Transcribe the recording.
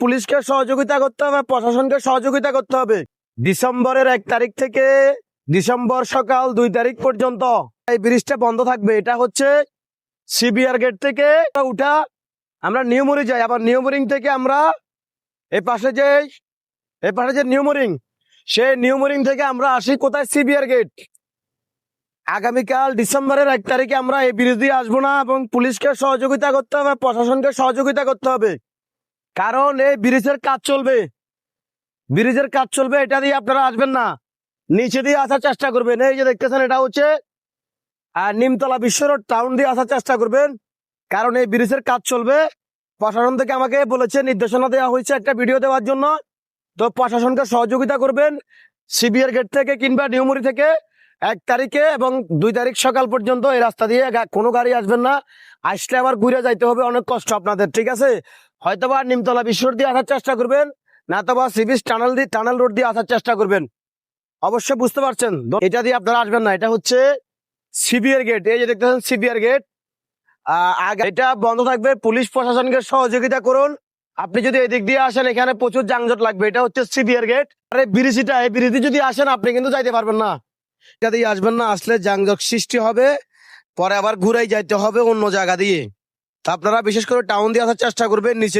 পুলিশকে সহযোগিতা করতে হবে, প্রশাসনকে সহযোগিতা করতে হবে। ডিসেম্বরের 1 তারিখ থেকে ডিসেম্বর সকাল 2 তারিখ পর্যন্ত এই ব্রিজটা বন্ধ থাকবে। এটা হচ্ছে সিবিআর গেট থেকে উঠা আমরা নিউমরি যাই, আবার নিউমরিং থেকে আমরা এই পাশে যে নিউমরিং, সেই নিউমরিং থেকে আমরা আসি কোথায়? CBR gate. আগামীকাল ডিসেম্বরের 1 তারিখে আমরা এই ব্রিজ দিয়ে আসবো না, এবং পুলিশকে সহযোগিতা করতে হবে, প্রশাসনকে সহযোগিতা করতে হবে। কারণ এই ব্রিজের কাজ চলবে, এটা দিয়ে আপনারা আসবেন না, নিচে দিয়ে আসার চেষ্টা করবেন। এই যে দেখতেছেন, এটা হচ্ছে নিমতলা বিশ্ব রোড টাউন দিয়ে আসার চেষ্টা করবেন, কারণ এই ব্রিজের কাজ চলবে। প্রশাসন থেকে আমাকে বলেছে, নির্দেশনা দেওয়া হয়েছে একটা ভিডিও দেওয়ার জন্য। তো প্রশাসনকে সহযোগিতা করবেন সিবিআর গেট থেকে কিংবা নিউমরি থেকে 1 তারিখে এবং 2 তারিখ সকাল পর্যন্ত এই রাস্তা দিয়ে কোনো গাড়ি আসবেন না। আসলে আবার ঘুরে যাইতে হবে, অনেক কষ্ট আপনাদের, ঠিক আছে? হয়তোবা নিমতলা বিশ্ব রোড দিয়ে আসার চেষ্টা করবেন, না তো বা সিবিস টানেল রোড দিয়ে আসার চেষ্টা করবেন। অবশ্যই বুঝতে পারছেন, এটা দিয়ে আপনারা আসবেন না। এটা হচ্ছে সিবিআর গেট, এই যে দেখতেছেন সিবিআর গেট। এটা বন্ধ থাকবে। পুলিশ প্রশাসনকে সহযোগিতা করুন। আপনি যদি এদিক দিয়ে আসেন, এখানে প্রচুর যানজট লাগবে। এটা হচ্ছে সিবিআর গেট। আরে ব্রিজটা, এই ব্রিজে যদি আসেন আপনি কিন্তু যাইতে পারবেন না, এটা দিয়ে আসবেন না। আসলে যানজট সৃষ্টি হবে, পরে আবার ঘুরাই যাইতে হবে অন্য জায়গা দিয়ে। তা আপনারা বিশেষ করে টাউন দিয়ে আসার চেষ্টা করবেন, নিচে দিয়ে।